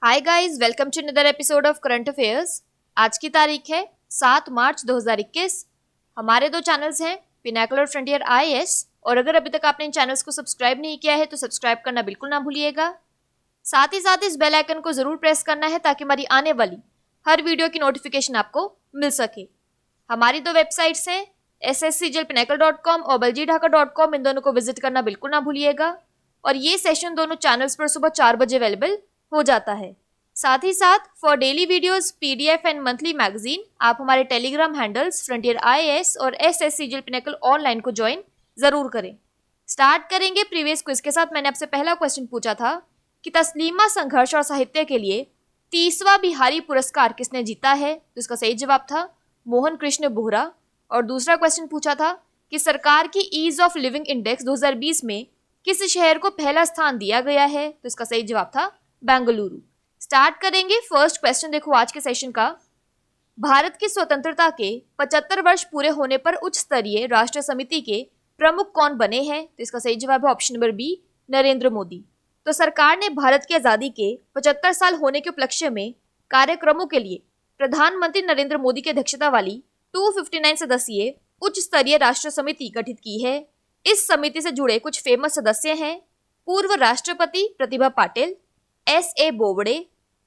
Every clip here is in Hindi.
Hi guys, welcome to another episode of current affairs. आज की तारीख है 7 मार्च 2021। हमारे दो चैनल्स हैं, पिनाकल और फ्रंटियर आईएएस, और अगर अभी तक आपने इन चैनल्स को सब्सक्राइब नहीं किया है तो सब्सक्राइब करना बिल्कुल ना भूलिएगा। साथ ही साथ इस बेल आइकन को जरूर प्रेस करना है ताकि हमारी आने वाली हर वीडियो की नोटिफिकेशन आपको मिल सके। हमारी दो वेबसाइट्स हैं, sscglpinacle.com और baljeedhaka.com। इन दोनों को विजिट करना बिल्कुल ना भूलिएगा। और ये सेशन दोनों चैनल्स पर सुबह 4 बजे अवेलेबल हो जाता है। साथ ही साथ for daily videos, PDF and monthly magazine आप हमारे टेलीग्राम हैंडल्स फ्रंटियर आईएएस और एसएससीजीएल पिनाकल ऑनलाइन को ज्वाइन जरूर करें। स्टार्ट करेंगे प्रीवियस क्विज के साथ। मैंने आपसे पहला क्वेश्चन पूछा था कि तस्लीमा संघर्ष और साहित्य के लिए 30वां बिहारी पुरस्कार किसने जीता है, तो इसका सही जवाब था मोहन कृष्ण बोहरा। और दूसरा क्वेश्चन पूछा था कि सरकार की ईज ऑफ लिविंग इंडेक्स 2020 में किस शहर को पहला स्थान दिया गया है, तो इसका सही जवाब था बेंगलुरु। स्टार्ट करेंगे फर्स्ट क्वेश्चन। देखो आज के सेशन का, भारत की स्वतंत्रता के 75 वर्ष पूरे होने पर उच्च स्तरीय राष्ट्र समिति के प्रमुख कौन बने हैं, तो इसका सही जवाब है option number B, Narendra Modi. तो सरकार ने भारत की आजादी के 75 साल होने के उपलक्ष्य में कार्यक्रमों के लिए प्रधानमंत्री नरेंद्र मोदी की अध्यक्षता वाली 259 सदस्यीय उच्च स्तरीय राष्ट्र समिति गठित की है। इस समिति से जुड़े कुछ फेमस सदस्य हैं, पूर्व राष्ट्रपति प्रतिभा पाटिल, एस.ए. बोबड़े,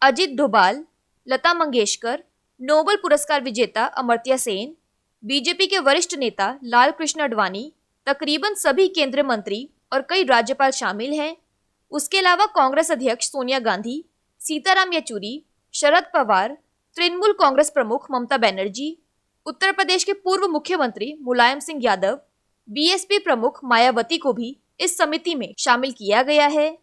अजित डोभाल, लता मंगेशकर, नोबेल पुरस्कार विजेता अमर्त्य सेन, बीजेपी के वरिष्ठ नेता लाल कृष्ण आडवाणी, तकरीबन सभी केंद्रीय मंत्री और कई राज्यपाल शामिल हैं। उसके अलावा कांग्रेस अध्यक्ष सोनिया गांधी, सीताराम येचुरी, शरद पवार, तृणमूल कांग्रेस प्रमुख ममता बनर्जी, उत्तर प्रदेश के पूर्व मुख्यमंत्री मुलायम सिंह यादव, बीएसपी प्रमुख मायावती को भी इस समिति में शामिल किया गया है।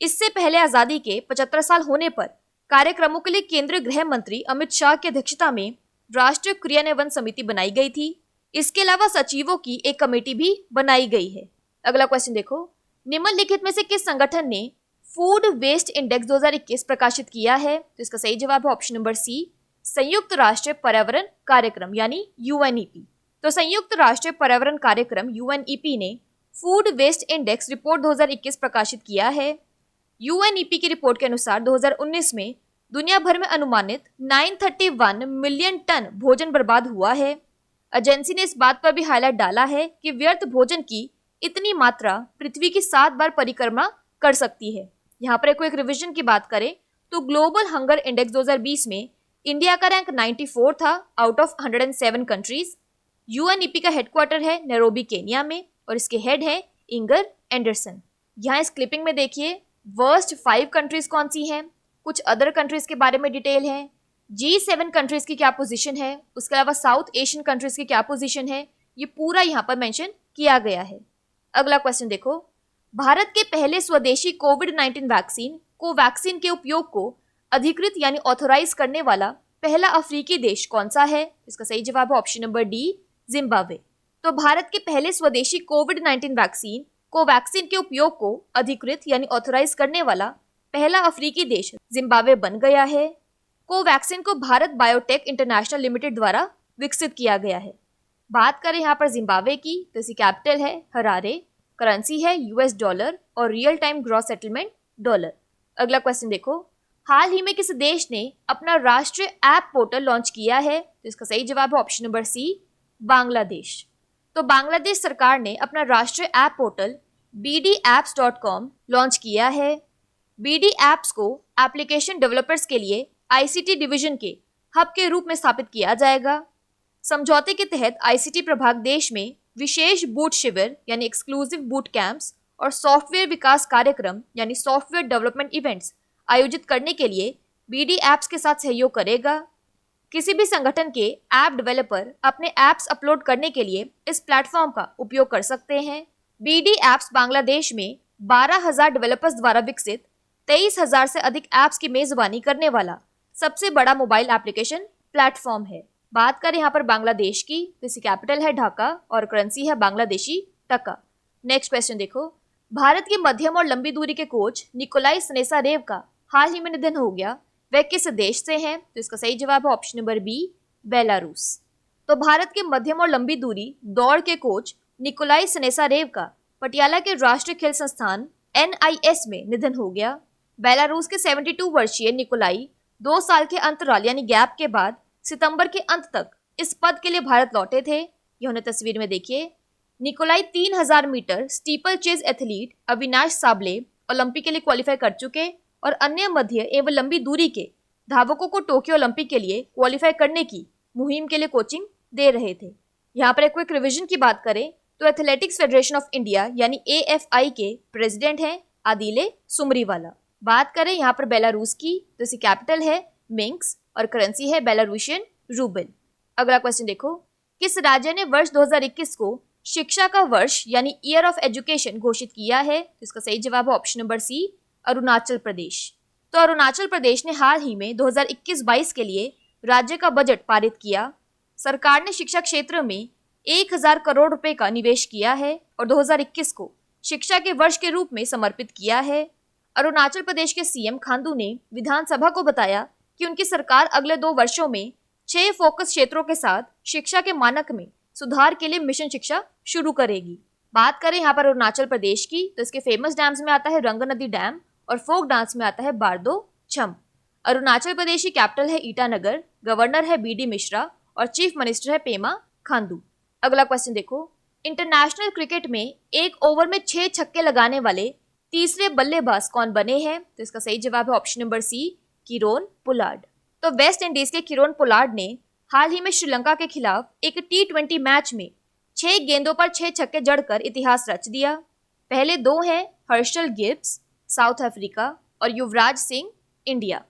इससे पहले आजादी के 75 साल होने पर कार्यक्रमों के लिए केंद्रीय गृह मंत्री अमित शाह की अध्यक्षता में राष्ट्रीय क्रियान्वयन समिति बनाई गई थी। इसके अलावा सचिवों की एक कमेटी भी बनाई गई है। अगला क्वेश्चन देखो, निम्नलिखित में से किस संगठन ने फूड वेस्ट इंडेक्स 2021 प्रकाशित किया है, तो इसका सही जवाब है ऑप्शन नंबर सी, संयुक्त राष्ट्र पर्यावरण कार्यक्रम यानी यूएनईपी। तो संयुक्त राष्ट्र पर्यावरण कार्यक्रम यूएनईपी ने फूड वेस्ट इंडेक्स रिपोर्ट 2021 प्रकाशित किया है। यूएनईपी की रिपोर्ट के अनुसार 2019 में दुनिया भर में अनुमानित 931 मिलियन टन भोजन बर्बाद हुआ है। एजेंसी ने इस बात पर भी हाईलाइट डाला है कि व्यर्थ भोजन की इतनी मात्रा पृथ्वी की 7 बार परिक्रमा कर सकती है। यहाँ पर एक रिविजन की बात करें तो ग्लोबल हंगर इंडेक्स 2020 में इंडिया का रैंक 94 था आउट ऑफ 107 कंट्रीज। यूएनईपी का हेडक्वार्टर है नैरोबी केनिया में और इसके हेड है इंगर एंडरसन। यहाँ इस क्लिपिंग में देखिए वर्स्ट 5 कंट्रीज कौन सी हैं, कुछ अदर कंट्रीज के बारे में डिटेल है, G7 कंट्रीज की क्या पोजीशन है, उसके अलावा साउथ एशियन कंट्रीज की क्या पोजीशन है, ये पूरा यहाँ पर मेंशन किया गया है। अगला क्वेश्चन देखो, भारत के पहले स्वदेशी कोविड-19 वैक्सीन कोवैक्सीन के उपयोग को अधिकृत यानी ऑथोराइज करने वाला पहला अफ्रीकी देश कौन सा है, इसका सही जवाब है ऑप्शन नंबर डी, जिम्बाब्वे। तो भारत के पहले स्वदेशी कोविड-19 वैक्सीन कोवैक्सीन के उपयोग को अधिकृत यानी ऑथोराइज करने वाला पहला अफ्रीकी देश जिम्बाब्वे बन गया है। कोवैक्सीन को भारत बायोटेक इंटरनेशनल लिमिटेड द्वारा विकसित किया गया है। बात करें यहाँ पर जिम्बाब्वे की तो इसकी कैपिटल है हरारे, करेंसी है यूएस डॉलर और real time gross settlement dollar. अगला क्वेश्चन देखो, हाल ही में किस देश ने अपना राष्ट्रीय ऐप पोर्टल लॉन्च किया है, तो इसका सही जवाब है ऑप्शन नंबर सी, बांग्लादेश। तो बांग्लादेश सरकार ने अपना राष्ट्रीय ऐप पोर्टल bdapps.com लॉन्च किया है। BD एप्स को एप्लीकेशन डेवलपर्स के लिए आईसीटी डिवीजन के हब के रूप में स्थापित किया जाएगा। समझौते के तहत आईसीटी प्रभाग देश में विशेष बूट शिविर यानी एक्सक्लूसिव बूट कैंप्स और सॉफ्टवेयर विकास कार्यक्रम यानी सॉफ्टवेयर डेवलपमेंट इवेंट्स आयोजित करने के लिए BD एप्स के साथ सहयोग करेगा। किसी भी संगठन के ऐप डेवलपर अपने ऐप्स अपलोड करने के लिए इस प्लेटफॉर्म का उपयोग कर सकते हैं। BD एप्स बांग्लादेश में 12,000 डेवलपर्स द्वारा विकसित 23,000 से अधिक एप्स की मेजबानी करने वाला सबसे बड़ा मोबाइल एप्लीकेशन प्लेटफॉर्म है। बात करें यहाँ पर बांग्लादेश की तो इसकी कैपिटल है ढाका और करेंसी है बांग्लादेशी टका। नेक्स्ट क्वेश्चन देखो, भारत की मध्यम और लंबी दूरी के कोच निकोलाई सनेसारेव का हाल ही में निधन हो गया, वह किस देश से हैं, तो इसका सही जवाब है ऑप्शन नंबर बी, बेलारूस। तो भारत के मध्यम और लंबी दूरी दौड़ के कोच निकोलाई सनेसारेव का पटियाला के राष्ट्रीय खेल संस्थान NIS में निधन हो गया। बेलारूस के 72 वर्षीय निकोलाई 2 साल के अंतराल यानी गैप के बाद सितंबर के अंत तक इस पद के लिए भारत लौटे थे। यह उन्हें तस्वीर में देखिए। निकोलाई 3000 metre steeplechase athlete Avinash Sable Olympic के लिए क्वालिफाई कर चुके और अन्य मध्य एवं लंबी दूरी के धावकों को टोक्यो ओलंपिक के लिए क्वालिफाई करने की मुहिम के लिए कोचिंग दे रहे थे। यहाँ पर एक क्विक रिवीजन की बात करें तो एथलेटिक्स फेडरेशन ऑफ इंडिया यानी AFI के प्रेसिडेंट हैं आदिले सुमरीवाला। बात करें यहाँ पर बेलारूस की तो इसकी कैपिटल है मिन्स्क और करेंसी है बेलारूशियन रूबल। अगला क्वेश्चन देखो, किस राज्य ने वर्ष 2021 को शिक्षा का वर्ष यानी ईयर ऑफ एजुकेशन घोषित किया है? इसका सही जवाब है ऑप्शन नंबर सी, अरुणाचल प्रदेश। तो अरुणाचल प्रदेश ने हाल ही में 2021-22 के लिए राज्य का बजट पारित किया। सरकार ने शिक्षा क्षेत्र में 1000 करोड़ रुपए का निवेश किया है और 2021 को शिक्षा के वर्ष के रूप में समर्पित किया है। अरुणाचल प्रदेश के सीएम खांडू ने विधानसभा को बताया कि उनकी सरकार अगले 2 वर्षों में 6 फोकस क्षेत्रों के साथ शिक्षा के मानक में सुधार के लिए मिशन शिक्षा शुरू करेगी। बात करें यहाँ पर अरुणाचल प्रदेश की तो इसके फेमस डैम्स में आता है रंग नदी डैम और फोक डांस में आता है बारदो छम। अरुणाचल प्रदेश की कैपिटल है ईटानगर, गवर्नर है BD मिश्रा और चीफ मिनिस्टर है पेमा खांडू। अगला क्वेश्चन देखो, इंटरनेशनल क्रिकेट में एक ओवर में 6 छक्के लगाने वाले तीसरे बल्लेबाज कौन बने हैं? तो इसका सही जवाब है option number C, Kieron Pollard. तो वेस्ट इंडीज के किरोन पोलार्ड ने हाल ही में श्रीलंका के खिलाफ एक T20 मैच में 6 गेंदों पर 6 छक्के जड़कर इतिहास रच दिया। पहले 2 हैं हर्षल गिब्स साउथ अफ्रीका और युवराज सिंह इंडिया।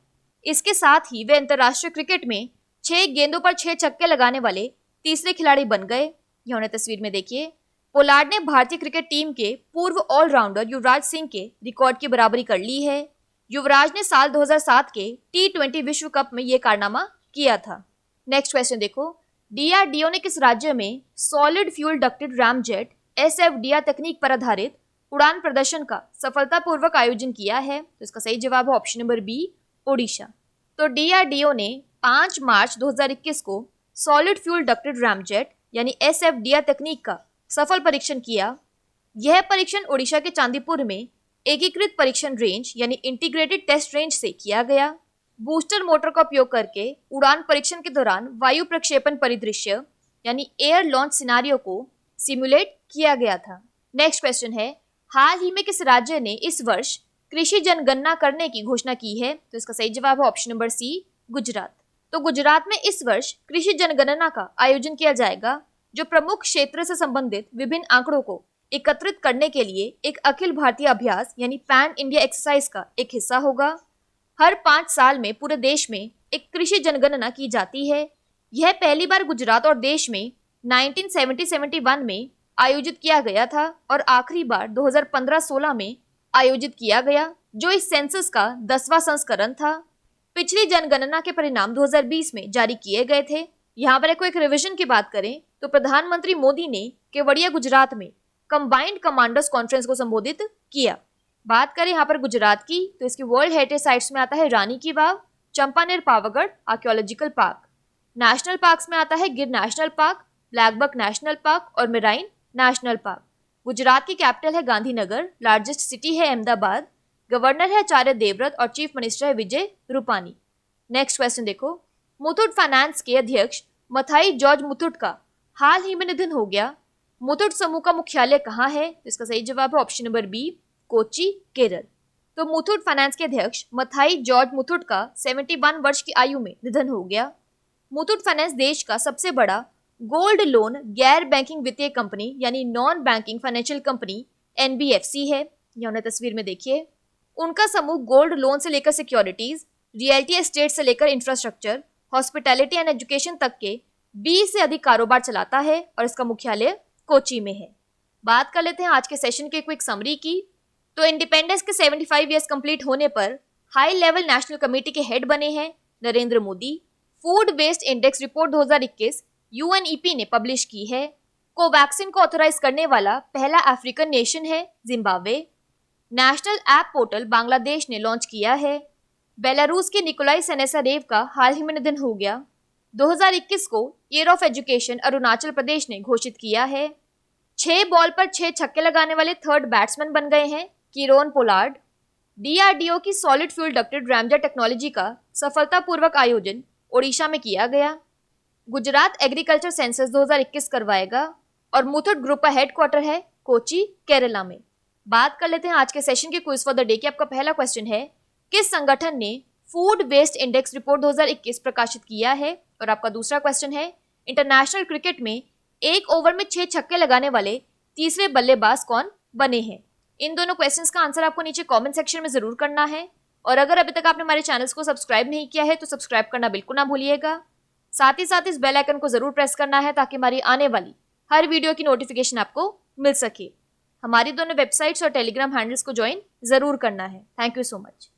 इसके साथ ही वे अंतर्राष्ट्रीय क्रिकेट में 6 गेंदों पर 6 छक्के लगाने वाले तीसरे खिलाड़ी बन गए। यह उन्हें तस्वीर में देखिए। पोलार्ड ने भारतीय क्रिकेट टीम के पूर्व ऑलराउंडर युवराज सिंह के रिकॉर्ड की बराबरी कर ली है। युवराज ने साल 2007 के T20 विश्व कप में यह कारनामा किया था। नेक्स्ट क्वेश्चन देखो, DRDO ने किस राज्य में solid fuel ducted ramjet SFDR तकनीक पर आधारित उड़ान प्रदर्शन का सफलतापूर्वक आयोजन किया है? तो इसका सही जवाब है ऑप्शन नंबर बी, ओडिशा। तो DRDO ने 5 मार्च 2021 को सॉलिड फ्यूल डक्टेड रैमजेट यानी SFDR तकनीक का सफल परीक्षण किया। यह परीक्षण ओडिशा के चांदीपुर में एकीकृत परीक्षण रेंज यानी इंटीग्रेटेड टेस्ट रेंज से किया गया। बूस्टर मोटर का उपयोग करके उड़ान परीक्षण के दौरान वायु प्रक्षेपण परिदृश्य यानी एयर लॉन्च सिनारियो को सिमुलेट किया गया था। नेक्स्ट क्वेश्चन है, हाल ही में किस राज्य ने इस वर्ष कृषि जनगणना करने की घोषणा की है? तो इसका सही जवाब है ऑप्शन नंबर सी, गुजरात। तो गुजरात में इस वर्ष कृषि जनगणना का आयोजन किया जाएगा, जो प्रमुख क्षेत्र से संबंधित विभिन्न आंकड़ों को एकत्रित करने के लिए एक अखिल भारतीय अभ्यास यानी पैन इंडिया एक्सरसाइज का एक हिस्सा होगा। हर 5 साल में पूरे देश में एक कृषि जनगणना की जाती है। यह पहली बार गुजरात और देश में 1970-71 में आयोजित किया गया था और आखिरी बार 2015-16 में आयोजित किया गया, जो इस सेंसस का 10वां संस्करण था। पिछली जनगणना के परिणाम 2020 में जारी किए गए थे। यहाँ पर एक रिवीजन की बात करें तो प्रधानमंत्री मोदी ने केवड़िया गुजरात में कंबाइंड कमांडर्स कॉन्फ्रेंस को संबोधित किया। बात करें यहाँ पर गुजरात की तो इसकी वर्ल्ड हेरिटेज साइट्स में आता है Rani ki Vav, Champaner Pavagadh archaeological park. National parks में आता है Gir national park, blackbuck national park और मेराइन नेशनल पार्क। गुजरात की कैपिटल है गांधीनगर, लार्जेस्ट सिटी है अहमदाबाद, गवर्नर है आचार्य देवव्रत और चीफ मिनिस्टर है विजय रूपानी। नेक्स्ट क्वेश्चन देखो, मुथूट फाइनेंस के अध्यक्ष मथाई जॉर्ज मुथूट का हाल ही में निधन हो गया। मुथूट समूह का मुख्यालय कहाँ है? इसका सही जवाब है option number B, Kochi, Kerala. तो मुथूट फाइनेंस के अध्यक्ष मथाई जॉर्ज मुथूट का 71 वर्ष की आयु में निधन हो गया। मुथूट फाइनेंस देश का सबसे बड़ा गोल्ड लोन गैर बैंकिंग वित्तीय कंपनी यानी non banking financial company NBFC है। यह उन्हें तस्वीर में देखिए। उनका समूह गोल्ड लोन से लेकर सिक्योरिटीज, रियल्टी एस्टेट से लेकर इंफ्रास्ट्रक्चर, हॉस्पिटैलिटी एंड एजुकेशन तक के 20 से अधिक कारोबार चलाता है और इसका मुख्यालय कोची में है। बात कर लेते हैं आज के सेशन की क्विक समरी की। तो इंडिपेंडेंस के 75 ईयर्स कंप्लीट होने पर हाई लेवल नेशनल कमेटी के हेड बने हैं Narendra Modi. Food waste index report 2021 UNEP ने पब्लिश की है। कोवैक्सिन को ऑथराइज करने वाला पहला अफ्रीकन नेशन है Zimbabwe. National app portal Bangladesh ने लॉन्च किया है। बेलारूस के निकोलाई सेनेसारेव का हाल ही में निधन हो गया। 2021 को year of education Arunachal Pradesh ने घोषित किया है। 6 बॉल पर 6 छक्के लगाने वाले थर्ड बैट्समैन बन गए हैं किरोन पोलार्ड। DRDO की solid fuel ducted ramjet technology का सफलतापूर्वक आयोजन ओडिशा में किया गया। गुजरात एग्रीकल्चर सेंसस 2021 करवाएगा और मुथूट ग्रुप का हेडक्वार्टर है कोची, केरला में। बात कर लेते हैं आज के सेशन के क्विज फॉर द डे की। आपका पहला क्वेश्चन है, किस संगठन ने फूड वेस्ट इंडेक्स रिपोर्ट 2021 प्रकाशित किया है? और आपका दूसरा क्वेश्चन है, इंटरनेशनल क्रिकेट में एक ओवर में 6 छक्के लगाने वाले तीसरे बल्लेबाज कौन बने हैं? इन दोनों क्वेश्चंस का आंसर आपको नीचे कमेंट सेक्शन में जरूर करना है। और अगर अभी तक आपने हमारे चैनल्स को सब्सक्राइब नहीं किया है तो सब्सक्राइब करना बिल्कुल ना भूलिएगा। साथ ही साथ इस बेल आइकन को जरूर प्रेस करना है ताकि हमारी आने वाली हर वीडियो की नोटिफिकेशन आपको मिल सके। हमारी दोनों वेबसाइट्स और टेलीग्राम हैंडल्स को ज्वाइन जरूर करना है। Thank you so much.